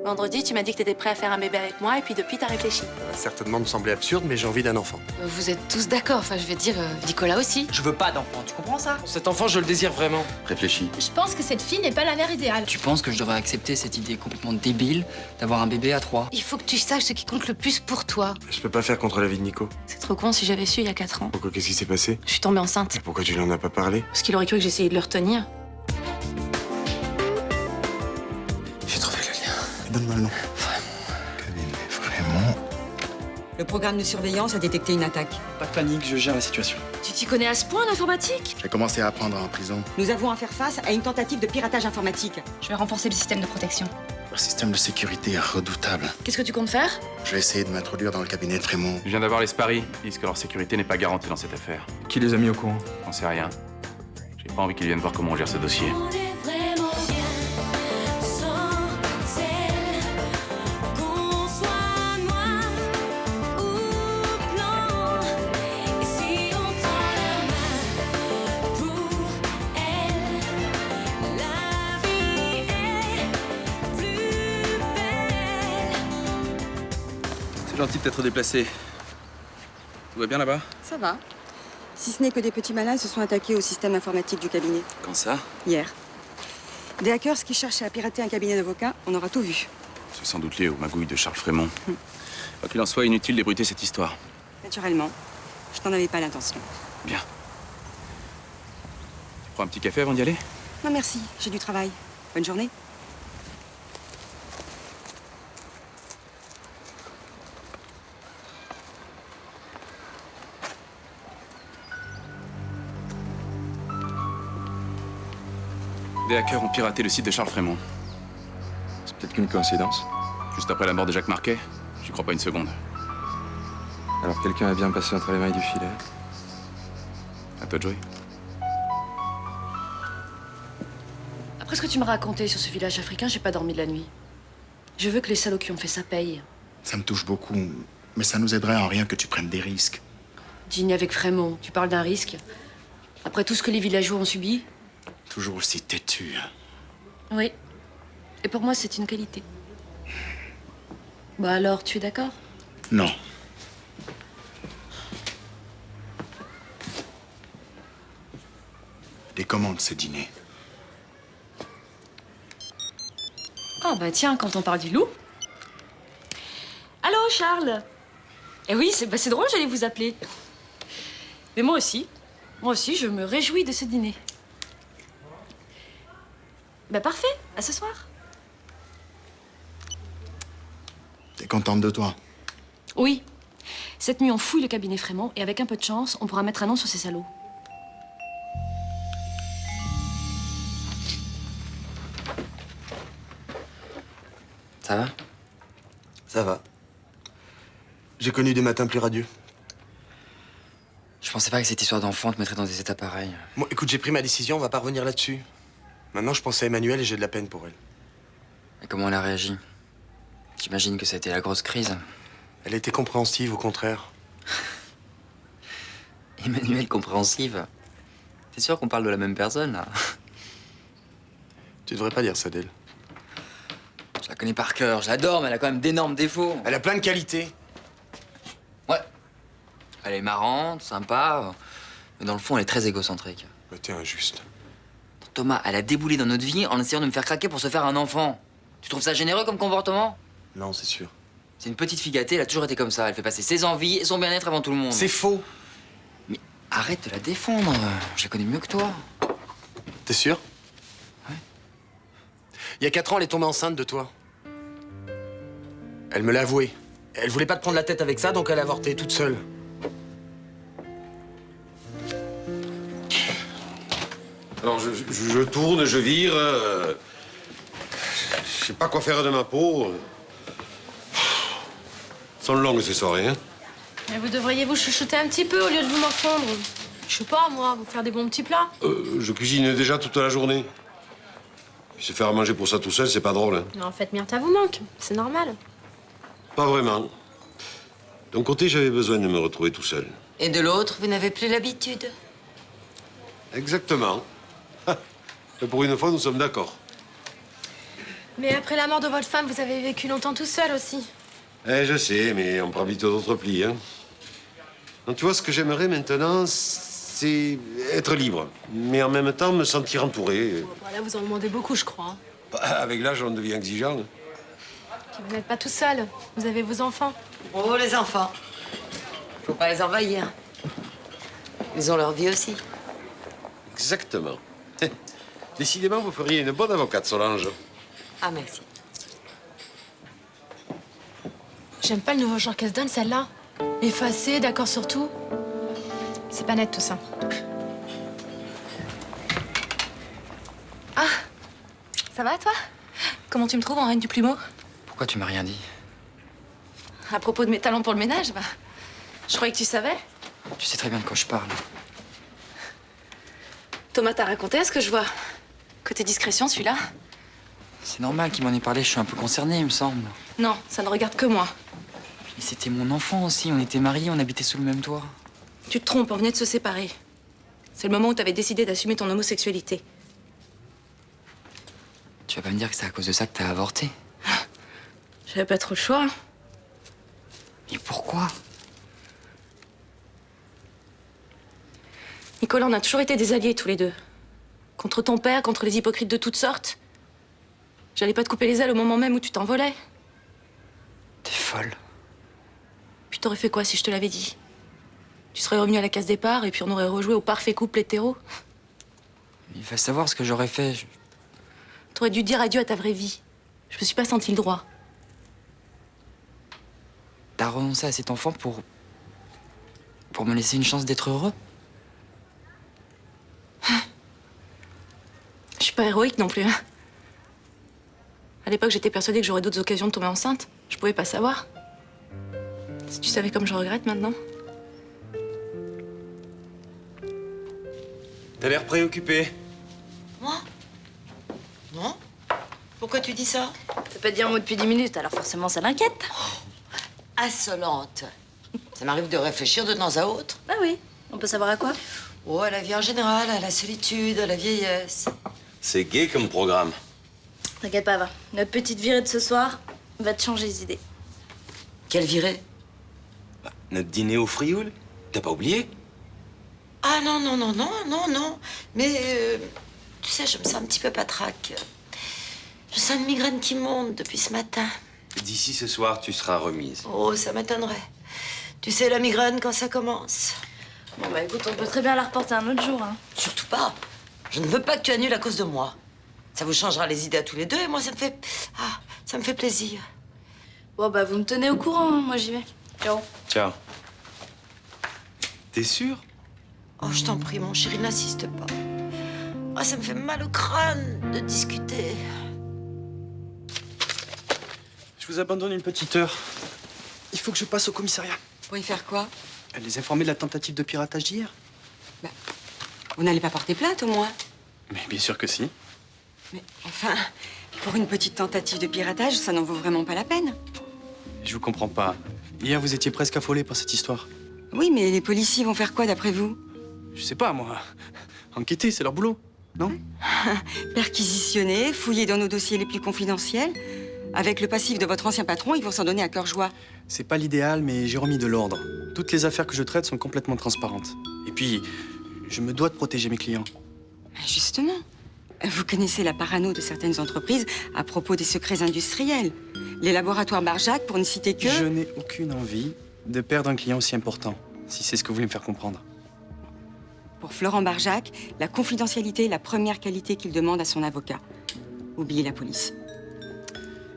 Vendredi, tu m'as dit que t'étais prêt à faire un bébé avec moi et puis depuis, t'as réfléchi. Ça va certainement me sembler absurde, mais j'ai envie d'un enfant. Vous êtes tous d'accord, enfin je vais dire, Nicolas aussi. Je veux pas d'enfant, tu comprends ça? Cet enfant, je le désire vraiment. Réfléchis. Je pense que cette fille n'est pas la mère idéale. Tu penses que je devrais accepter cette idée complètement débile d'avoir un bébé à 3? Il faut que tu saches ce qui compte le plus pour toi. Je peux pas faire contre la vie de Nico. C'est trop con si j'avais su il y a 4 ans. Pourquoi, qu'est-ce qui s'est passé? Je suis tombée enceinte. Et pourquoi tu lui en as pas parlé? Parce qu'il aurait cru que j'essayais de le retenir. J'ai trouvé le lien. Donne-moi le nom. Vraiment. Le programme de surveillance a détecté une attaque. Pas de panique, je gère la situation. Tu t'y connais à ce point en informatique? J'ai commencé à apprendre en prison. Nous avons à faire face à une tentative de piratage informatique. Je vais renforcer le système de protection. Leur système de sécurité est redoutable. Qu'est-ce que tu comptes faire? Je vais essayer de m'introduire dans le cabinet de Frémont. Je viens d'avoir les Sparry. Ils disent que leur sécurité n'est pas garantie dans cette affaire. Qui les a mis au courant? J'en sais rien. J'ai pas envie qu'ils viennent voir comment on gère ce dossier. C'est gentil de t'être déplacé. Tout va bien là-bas? Ça va. Si ce n'est que des petits malins se sont attaqués au système informatique du cabinet. Quand ça? Hier. Des hackers qui cherchaient à pirater un cabinet d'avocats, on aura tout vu. C'est sans doute lié aux magouilles de Charles Frémont. Quoi qu'il en soit, inutile d'ébruiter cette histoire. Naturellement. Je n'en avais pas l'intention. Bien. Tu prends un petit café avant d'y aller? Non merci, j'ai du travail. Bonne journée. Des hackers ont piraté le site de Charles Frémont. C'est peut-être qu'une coïncidence. Juste après la mort de Jacques Marquet, j'y crois pas une seconde. Alors quelqu'un a bien passé entre les mailles du filet. À toi de jouer. Après ce que tu me racontais sur ce village africain, j'ai pas dormi de la nuit. Je veux que les salauds qui ont fait ça payent. Ça me touche beaucoup, mais ça nous aiderait en rien que tu prennes des risques. Dîner avec Frémont, tu parles d'un risque. Après tout ce que les villageois ont subi? Toujours aussi têtu. Oui. Et pour moi, c'est une qualité. Bah alors, tu es d'accord? Non. Des commandes ce dîner. Ah bah tiens, quand on parle du loup. Allô, Charles? Eh oui, c'est drôle, j'allais vous appeler. Mais moi aussi, je me réjouis de ce dîner. Bah parfait, à ce soir. T'es contente de toi? Oui. Cette nuit, on fouille le cabinet Frémont et avec un peu de chance, on pourra mettre un nom sur ces salauds. Ça va? Ça va. J'ai connu des matins plus radieux. Je pensais pas que cette histoire d'enfant te mettrait dans des états pareils. Bon, écoute, j'ai pris ma décision, on va pas revenir là-dessus. Maintenant, je pense à Emmanuel et j'ai de la peine pour elle. Et comment elle a réagi? J'imagine que ça a été la grosse crise. Elle était compréhensive, au contraire. Emmanuel compréhensive. T'es sûr qu'on parle de la même personne, là? Tu devrais pas dire ça d'elle. Je la connais par cœur, je l'adore, mais elle a quand même d'énormes défauts. Elle a plein de qualités. Ouais. Elle est marrante, sympa, mais dans le fond, elle est très égocentrique. Bah, t'es injuste. Thomas, elle a déboulé dans notre vie en essayant de me faire craquer pour se faire un enfant. Tu trouves ça généreux comme comportement? Non, c'est sûr. C'est une petite fille gâtée, elle a toujours été comme ça. Elle fait passer ses envies et son bien-être avant tout le monde. C'est faux. Mais arrête de la défendre. Je la connais mieux que toi. T'es sûr? Ouais. Il y a 4 ans, elle est tombée enceinte de toi. Elle me l'a avoué. Elle voulait pas te prendre la tête avec ça, donc elle a avorté toute seule. Alors, je tourne, je vire. Je sais pas quoi faire de ma peau. Sont longues ces soirées, hein? Mais vous devriez vous chuchoter un petit peu au lieu de vous morfondre. Je sais pas, moi, vous faire des bons petits plats. Je cuisine déjà toute la journée. Puis se faire à manger pour ça tout seul, c'est pas drôle, hein? Mais en fait, Myrtha vous manque. C'est normal. Pas vraiment. D'un côté, j'avais besoin de me retrouver tout seul. Et de l'autre, vous n'avez plus l'habitude. Exactement. Et pour une fois, nous sommes d'accord. Mais après la mort de votre femme, vous avez vécu longtemps tout seul aussi. Eh, je sais, mais on prend vite d'autres plis, hein. Donc, tu vois, ce que j'aimerais maintenant, c'est être libre. Mais en même temps, me sentir entouré. Voilà, vous en demandez beaucoup, je crois. Hein. Bah, avec l'âge, on devient exigeant. Puis vous n'êtes pas tout seul. Vous avez vos enfants. Oh, les enfants. Faut pas les envahir. Ils ont leur vie aussi. Exactement. Décidément, vous feriez une bonne avocate, Solange. Ah, merci. J'aime pas le nouveau genre qu'elle se donne, celle-là. Effacée, d'accord sur tout. C'est pas net, tout ça. Ah, ça va, toi? Comment tu me trouves en reine du plumeau? Pourquoi tu m'as rien dit? À propos de mes talents pour le ménage, bah, je croyais que tu savais. Tu sais très bien de quoi je parle. Thomas t'a raconté, est-ce que je vois? Côté discrétion, celui-là? C'est normal qu'il m'en ait parlé, je suis un peu concerné, il me semble. Non, ça ne regarde que moi. Mais c'était mon enfant aussi, on était mariés, on habitait sous le même toit. Tu te trompes, on venait de se séparer. C'est le moment où t'avais décidé d'assumer ton homosexualité. Tu vas pas me dire que c'est à cause de ça que t'as avorté? J'avais pas trop le choix. Mais pourquoi? Nicolas, on a toujours été des alliés, tous les deux. Contre ton père, contre les hypocrites de toutes sortes. J'allais pas te couper les ailes au moment même où tu t'envolais. T'es folle. Puis t'aurais fait quoi si je te l'avais dit? Tu serais revenu à la case départ et puis on aurait rejoué au parfait couple hétéro. Il va savoir ce que j'aurais fait. T'aurais dû dire adieu à ta vraie vie. Je me suis pas senti le droit. T'as renoncé à cet enfant pour me laisser une chance d'être heureux? Je suis pas héroïque non plus. Hein. À l'époque, j'étais persuadée que j'aurais d'autres occasions de tomber enceinte. Je pouvais pas savoir. Si tu savais comme je regrette maintenant. T'as l'air préoccupé. Moi? Non? Pourquoi tu dis ça? T'as pas dit un mot depuis 10 minutes, alors forcément ça l'inquiète. Insolente. Ça m'arrive de réfléchir de temps à autre. Bah oui, on peut savoir à quoi? Oh, à la vie en général, à la solitude, à la vieillesse. C'est gai comme programme. T'inquiète pas, va. Notre petite virée de ce soir va te changer les idées. Quelle virée? Notre dîner au Frioul, t'as pas oublié? Ah non, non, non, non, non, non. Mais, tu sais, je me sens un petit peu patraque. Je sens une migraine qui monte depuis ce matin. D'ici ce soir, tu seras remise. Oh, ça m'étonnerait. Tu sais, la migraine, quand ça commence. Bon bah écoute, on peut très bien la reporter un autre jour, hein. Surtout pas. Je ne veux pas que tu annules à cause de moi. Ça vous changera les idées à tous les deux et moi, ça me fait... Ah, ça me fait plaisir. Bon bah vous me tenez au courant, hein. Moi j'y vais. Ciao. Ciao. T'es sûr? Oh, je t'en prie, mon chéri, n'insiste pas. Ah, ça me fait mal au crâne de discuter. Je vous abandonne une petite heure. Il faut que je passe au commissariat. Pour y faire quoi? Les informer de la tentative de piratage d'hier. Vous n'allez pas porter plainte, au moins? Mais bien sûr que si. Mais enfin, pour une petite tentative de piratage, ça n'en vaut vraiment pas la peine. Je vous comprends pas. Hier, vous étiez presque affolé par cette histoire. Oui, mais les policiers vont faire quoi, d'après vous? Je sais pas, moi. Enquêter, c'est leur boulot, non? Perquisitionner, fouiller dans nos dossiers les plus confidentiels. Avec le passif de votre ancien patron, ils vont s'en donner à cœur joie. C'est pas l'idéal, mais j'ai remis de l'ordre. Toutes les affaires que je traite sont complètement transparentes. Et puis, je me dois de protéger mes clients. Justement. Vous connaissez la parano de certaines entreprises à propos des secrets industriels. Les laboratoires Barjac, pour ne citer que... Je n'ai aucune envie de perdre un client aussi important, si c'est ce que vous voulez me faire comprendre. Pour Florent Barjac, la confidentialité est la première qualité qu'il demande à son avocat. Oubliez la police.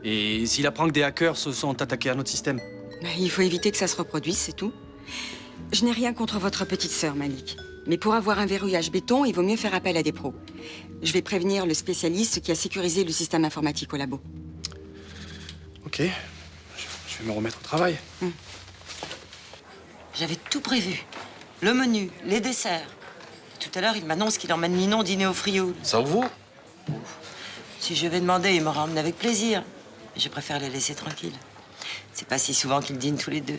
Et s'il apprend que des hackers se sont attaqués à notre système? Il faut éviter que ça se reproduise, c'est tout. Je n'ai rien contre votre petite sœur, Malik. Mais pour avoir un verrouillage béton, il vaut mieux faire appel à des pros. Je vais prévenir le spécialiste qui a sécurisé le système informatique au labo. Ok, je vais me remettre au travail. J'avais tout prévu. Le menu, les desserts. Tout à l'heure, il m'annonce qu'il emmène Ninon dîner au Frioul. Sans vous? Si je vais demander, il m'aura emmené avec plaisir. Mais je préfère les laisser tranquilles. C'est pas si souvent qu'ils dînent tous les deux.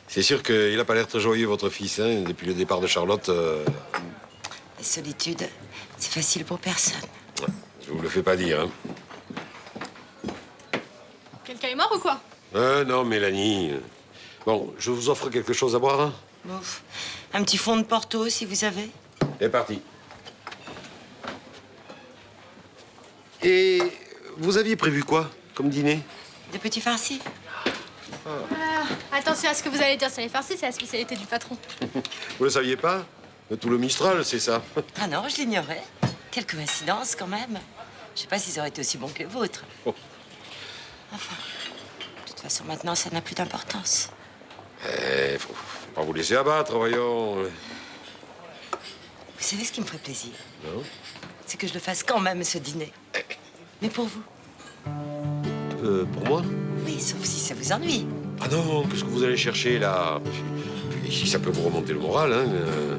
C'est sûr qu'il n'a pas l'air très joyeux, votre fils, hein, depuis le départ de Charlotte. La solitude, c'est facile pour personne. Je vous le fais pas dire, hein. mort ou quoi? Non, Mélanie. Bon, je vous offre quelque chose à boire, hein? Ouf. Un petit fond de Porto, si vous avez. C'est parti. Et vous aviez prévu quoi comme dîner? Des petits farcis. Attention à ce que vous allez dire sur les farcis, c'est la spécialité du patron. Vous le saviez pas? Tout le Mistral, c'est ça. Ah non, je l'ignorais. Quelle coïncidence, quand même. Je sais pas s'ils auraient été aussi bons que les vôtres. Oh. Enfin, de toute façon, maintenant, ça n'a plus d'importance. Faut pas vous laisser abattre, voyons. Vous savez ce qui me ferait plaisir? Non? C'est que je le fasse quand même, ce dîner. Mais pour vous. Pour moi? Oui, sauf si ça vous ennuie. Ah non, qu'est-ce que vous allez chercher, là? Et si ça peut vous remonter le moral, hein.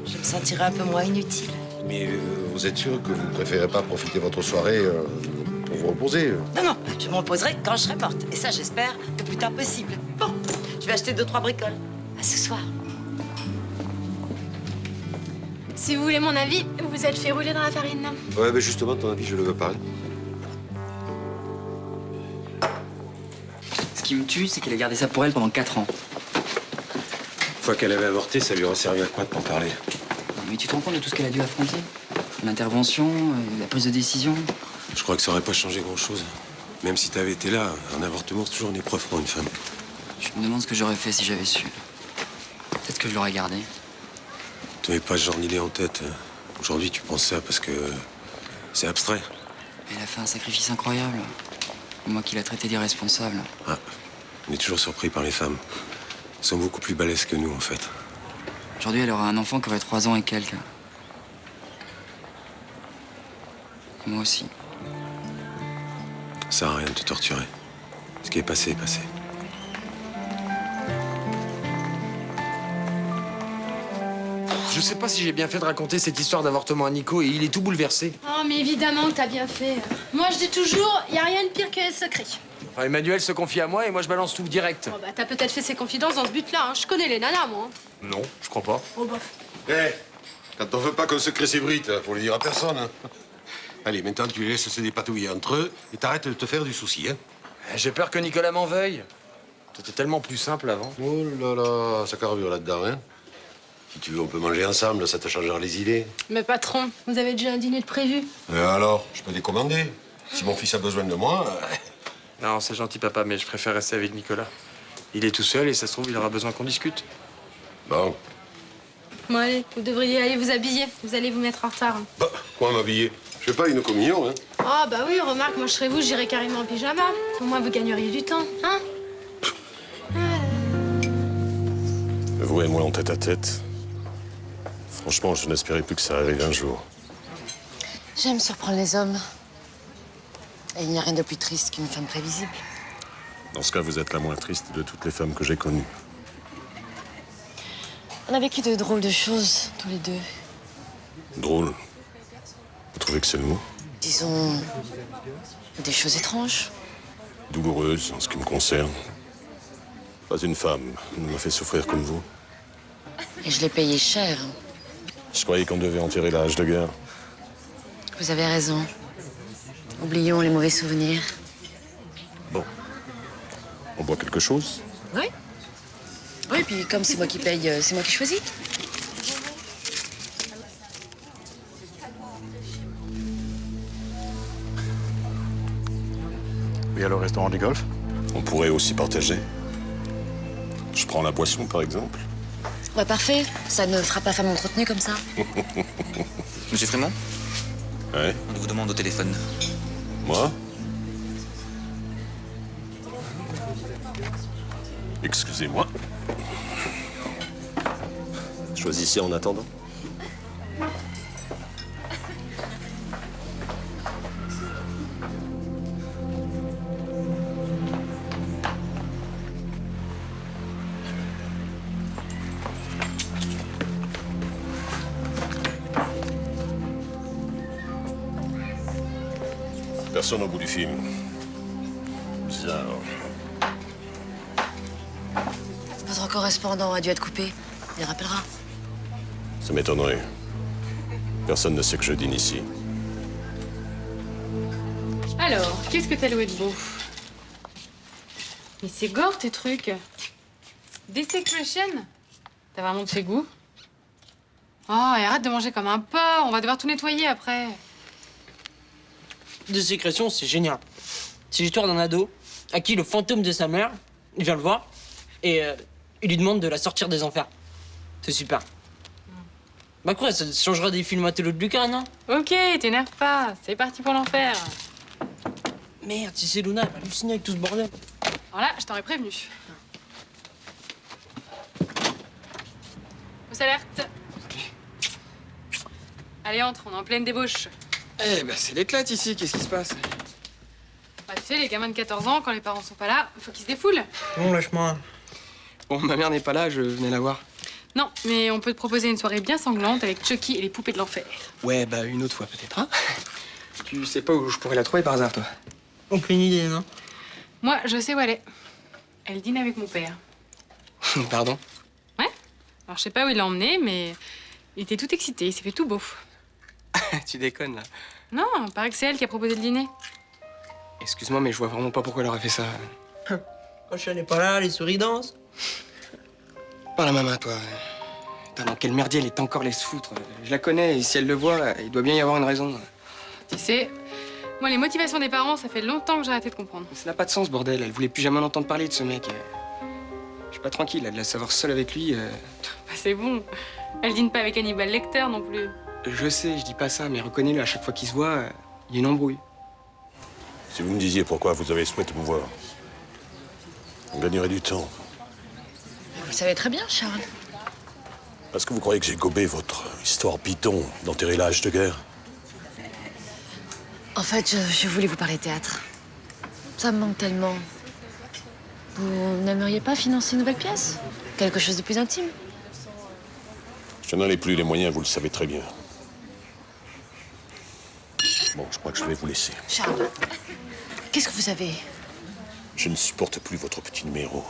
Je me sentirais un peu moins inutile. Mais vous êtes sûr que vous préférez pas profiter de votre soirée pour vous reposer? Non, non, je me reposerai quand je serai morte. Et ça, j'espère, le plus tard possible. Bon, je vais acheter 2-3 bricoles. À ce soir. Si vous voulez mon avis, vous vous êtes fait rouler dans la farine. Ouais, mais justement, ton avis, je le veux pas. Ce qui me tue, c'est qu'elle a gardé ça pour elle pendant 4 ans. Une fois qu'elle avait avorté, ça lui aurait servi à quoi de t'en parler? Non, mais tu te rends compte de tout ce qu'elle a dû affronter? L'intervention, la prise de décision. Je crois que ça aurait pas changé grand-chose. Même si t'avais été là, un avortement, c'est toujours une épreuve pour une femme. Je me demande ce que j'aurais fait si j'avais su. Peut-être que je l'aurais gardé. Tu n'avais pas ce genre d'idée en tête. Aujourd'hui, tu penses ça parce que c'est abstrait. Elle a fait un sacrifice incroyable. Et moi qui l'a traité d'irresponsable. Ah, on est toujours surpris par les femmes. Elles sont beaucoup plus balèzes que nous, en fait. Aujourd'hui, elle aura un enfant qui aurait 3 ans et quelques. Et moi aussi. Ça sert à rien de te torturer. Ce qui est passé est passé. Je sais pas si j'ai bien fait de raconter cette histoire d'avortement à Nico et il est tout bouleversé. Oh, mais évidemment que t'as bien fait. Moi, je dis toujours, y a rien de pire que les secrets. Enfin, Emmanuel se confie à moi et moi je balance tout direct. Oh, bah, t'as peut-être fait ses confidences dans ce but-là. Hein. Je connais les nanas, moi. Non, je crois pas. Oh, bof. Quand on veut pas qu'un secret s'ébrite, faut le dire à personne. Hein. Allez, maintenant, tu les laisses se dépatouiller entre eux et t'arrêtes de te faire du souci, hein. J'ai peur que Nicolas m'en veuille. C'était tellement plus simple avant. Oh là là, ça carbure là-dedans, hein. Si tu veux, on peut manger ensemble, ça te changera les idées. Mais patron, vous avez déjà un dîner de prévu. Et alors, je peux décommander. Si mon fils a besoin de moi... Non, c'est gentil, papa, mais je préfère rester avec Nicolas. Il est tout seul et ça se trouve, il aura besoin qu'on discute. Bon. Bon, allez, vous devriez aller vous habiller. Vous allez vous mettre en retard. Bah, quoi m'habiller? Je fais pas une communion, hein. Oh, bah oui, remarque, moi je serais vous, j'irais carrément en pyjama. Au moins, vous gagneriez du temps, hein? Vous et moi en tête-à-tête. Franchement, je n'espérais plus que ça arrive un jour. J'aime surprendre les hommes. Et il n'y a rien de plus triste qu'une femme prévisible. Dans ce cas, vous êtes la moins triste de toutes les femmes que j'ai connues. On a vécu de drôles de choses, tous les deux. Drôle. Vous trouvez que c'est le mot? Disons, des choses étranges. Douloureuse en ce qui me concerne. Pas une femme ne m'a fait souffrir comme vous. Et je l'ai payé cher. Je croyais qu'on devait enterrer la hache de guerre. Vous avez raison. Oublions les mauvais souvenirs. Bon. On boit quelque chose? Oui. Oui, puis comme c'est moi qui paye, c'est moi qui choisis. Oui, alors, restaurant du Golfe? On pourrait aussi partager. Je prends la boisson, par exemple. Ouais, parfait. Ça ne fera pas femme entretenue comme ça. Monsieur Frémont? Ouais. On vous demande au téléphone. Moi? Excusez-moi. Choisissez en attendant. Personne au bout du film. Bizarre. Votre correspondant a dû être coupé. Il rappellera. Ça m'étonnerait. Personne ne sait que je dîne ici. Alors, qu'est-ce que t'as loué de beau? Mais c'est gore tes trucs. Desecration? T'as vraiment de ces goûts? Oh, et arrête de manger comme un porc, on va devoir tout nettoyer après. Desecration, c'est génial. C'est l'histoire d'un ado à qui le fantôme de sa mère, il vient le voir et il lui demande de la sortir des enfers. C'est super. Bah quoi, ça changera des films à télé de Lucas, non? Ok, t'énerve pas, c'est parti pour l'enfer. Merde, si c'est Luna, elle va halluciner avec tout ce bordel. Voilà, je t'aurais prévenu. Fausse alerte. Allez, entre, on est en pleine débauche. Eh ben, c'est l'éclate ici, qu'est-ce qui se passe? Bah, tu sais, les gamins de 14 ans, quand les parents sont pas là, faut qu'ils se défoulent. Bon, lâche-moi. Bon, ma mère n'est pas là, je venais la voir. Non, mais on peut te proposer une soirée bien sanglante avec Chucky et les poupées de l'enfer. Ouais, bah une autre fois peut-être, hein? Tu sais pas où je pourrais la trouver par hasard, toi? Aucune idée, non? Moi, je sais où elle est. Elle dîne avec mon père. Pardon? Ouais? Alors, je sais pas où il l'a emmené, mais il était tout excité, il s'est fait tout beauf. Tu déconnes, là. Non, il paraît que c'est elle qui a proposé le dîner. Excuse-moi, mais je vois vraiment pas pourquoi elle aurait fait ça. Quand je n'est pas là, les souris dansent. Parle à maman, toi. Putain, dans quel merdier elle est encore laisse foutre. Je la connais, et si elle le voit, il doit bien y avoir une raison. Tu sais, moi, les motivations des parents, ça fait longtemps que j'ai arrêté de comprendre. Ça n'a pas de sens, bordel. Elle voulait plus jamais en entendre parler de ce mec. Je suis pas tranquille, là, de la savoir seule avec lui. Bah, c'est bon. Elle dîne pas avec Hannibal Lecter non plus. Je sais, je dis pas ça, mais reconnais-le, à chaque fois qu'ils se voient, il y a une embrouille. Si vous me disiez pourquoi vous avez souhaité me voir, on gagnerait du temps. Vous savez très bien, Charles. Parce que vous croyez que j'ai gobé votre histoire bidon d'enterrer l'âge de guerre? En fait, je voulais vous parler théâtre. Ça me manque tellement. Vous n'aimeriez pas financer une nouvelle pièce? Quelque chose de plus intime? Je n'en ai plus les moyens, vous le savez très bien. Bon, je crois que je vais vous laisser. Charles, qu'est-ce que vous avez? Je ne supporte plus votre petit numéro.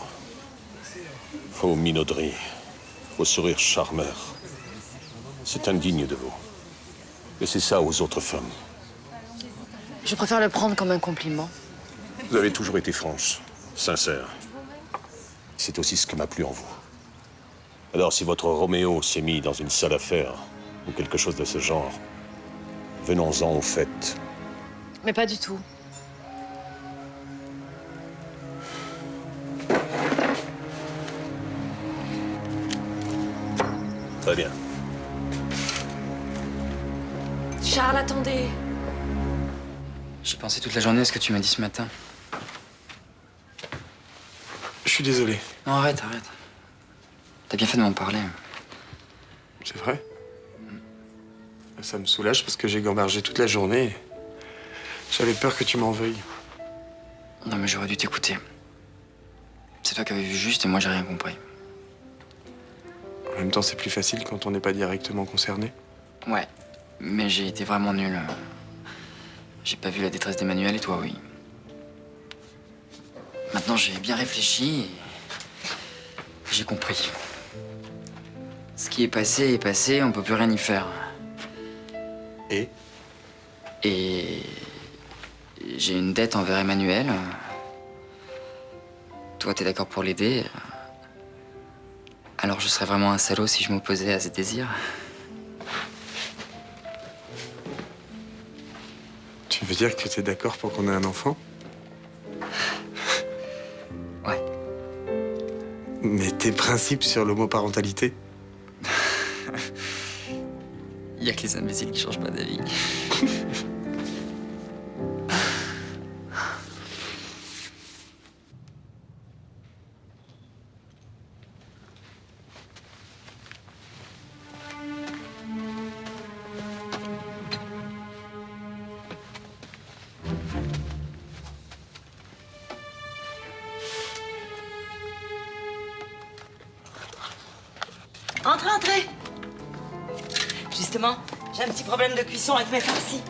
Vos minauderies, vos sourires charmeurs. C'est indigne de vous. Laissez ça aux autres femmes. Je préfère le prendre comme un compliment. Vous avez toujours été franche, sincère. C'est aussi ce qui m'a plu en vous. Alors, si votre Roméo s'est mis dans une sale affaire, ou quelque chose de ce genre, venons-en au fait. Mais pas du tout. Très bien. Charles, attendez. J'ai pensé toute la journée à ce que tu m'as dit ce matin. Je suis désolé. Non, arrête, arrête. T'as bien fait de m'en parler. C'est vrai? Ça me soulage parce que j'ai gambergé toute la journée. J'avais peur que tu m'en veuilles. Non, mais j'aurais dû t'écouter. C'est toi qui avais vu juste et moi, j'ai rien compris. En même temps, c'est plus facile quand on n'est pas directement concerné. Ouais, mais j'ai été vraiment nul. J'ai pas vu la détresse d'Emmanuel et toi, oui. Maintenant, j'ai bien réfléchi et j'ai compris. Ce qui est passé, on peut plus rien y faire. Et j'ai une dette envers Emmanuel. Toi, t'es d'accord pour l'aider. Alors je serais vraiment un salaud si je m'opposais à ses désirs. tu veux dire que t'es d'accord pour qu'on ait un enfant? Ouais. Mais tes principes sur l'homoparentalité? Il y a que les imbéciles qui changent pas d'avis. Entrez, entrez. Justement, j'ai un petit problème de cuisson avec mes farcis.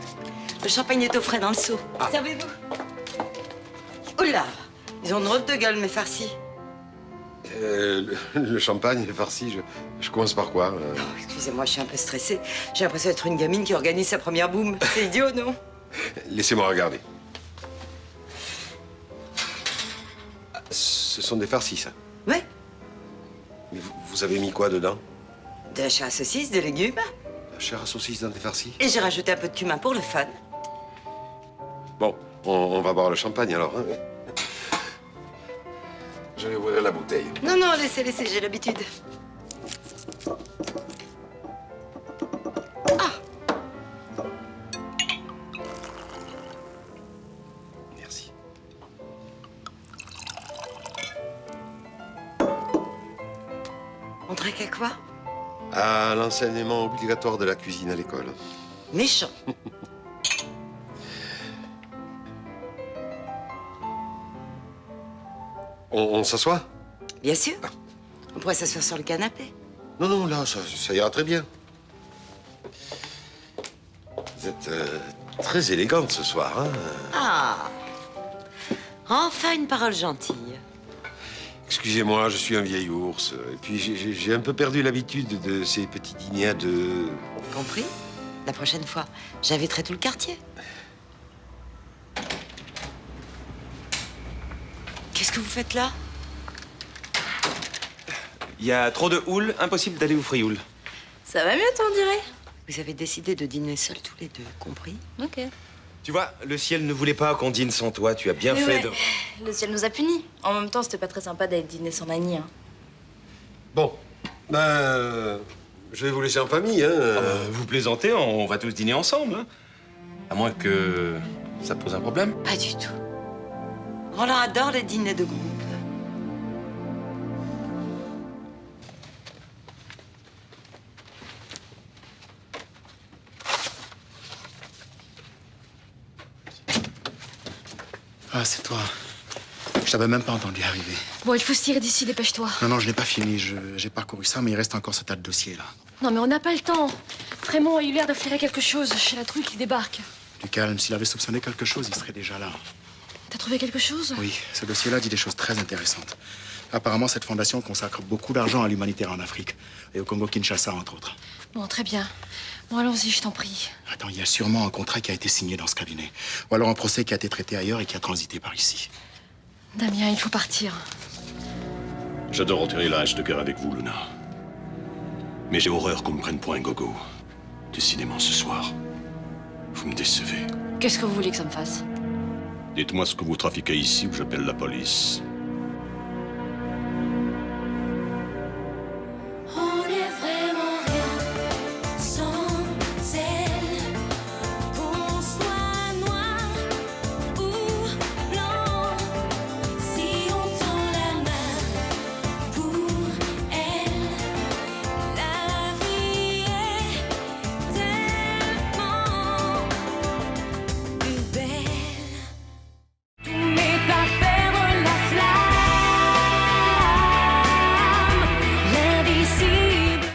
Le champagne est au frais dans le seau. Servez-vous. Oula, ils ont une drôle de gueule, mes farcis. Le champagne est farci, je commence par quoi Excusez-moi, je suis un peu stressée. J'ai l'impression d'être une gamine qui organise sa première boum. C'est idiot, non? Laissez-moi regarder. Ce sont des farcis, ça. Ouais. Mais vous avez mis quoi dedans? De la chair à saucisse, des légumes. La chair à saucisse dans des farcis? Et j'ai rajouté un peu de cumin pour le fun. Bon, on va boire le champagne alors. Hein. Je vais ouvrir la bouteille. Non, non, laissez, j'ai l'habitude. Merci. On trinque à quoi? À l'enseignement obligatoire de la cuisine à l'école. Méchant. On s'assoit? Bien sûr. On pourrait s'asseoir sur le canapé. Non, non, là, ça ira très bien. Vous êtes très élégante ce soir, hein? Ah. Enfin une parole gentille. Excusez-moi, je suis un vieil ours. Et puis, j'ai un peu perdu l'habitude de ces petits dîners à deux. Compris? La prochaine fois, j'inviterai tout le quartier. Qu'est-ce que vous faites là? Il y a trop de houle, impossible d'aller au Frioul. Ça va mieux, on dirait. Vous avez décidé de dîner seuls tous les deux, compris? Ok. Tu vois, le ciel ne voulait pas qu'on dîne sans toi. Tu as bien fait de... Le ciel nous a punis. En même temps, c'était pas très sympa d'aller dîner sans Nani. Hein. Bon, ben, je vais vous laisser en famille, hein. Vous plaisantez, on va tous dîner ensemble. Hein. À moins que ça pose un problème. Pas du tout. Roland adore les dîners de groupe. Ah, c'est toi. Je t'avais même pas entendu arriver. Bon, il faut se tirer d'ici, dépêche-toi. Non, je l'ai pas fini. J'ai parcouru ça, mais il reste encore ce tas de dossiers, là. Non, mais on n'a pas le temps. Frémont a eu l'air de flairer quelque chose chez la truc qui débarque. Du calme, s'il avait soupçonné quelque chose, il serait déjà là. T'as trouvé quelque chose? Oui, ce dossier-là dit des choses très intéressantes. Apparemment, cette fondation consacre beaucoup d'argent à l'humanitaire en Afrique. Et au Congo-Kinshasa, entre autres. Bon, très bien. Bon, allons-y, je t'en prie. Attends, il y a sûrement un contrat qui a été signé dans ce cabinet. Ou alors un procès qui a été traité ailleurs et qui a transité par ici. Damien, il faut partir. J'adore enterrer la hache de cœur avec vous, Luna. Mais j'ai horreur qu'on me prenne pour un gogo. Décidément, ce soir, vous me décevez. Qu'est-ce que vous voulez que ça me fasse? Dites-moi ce que vous trafiquez ici ou j'appelle la police.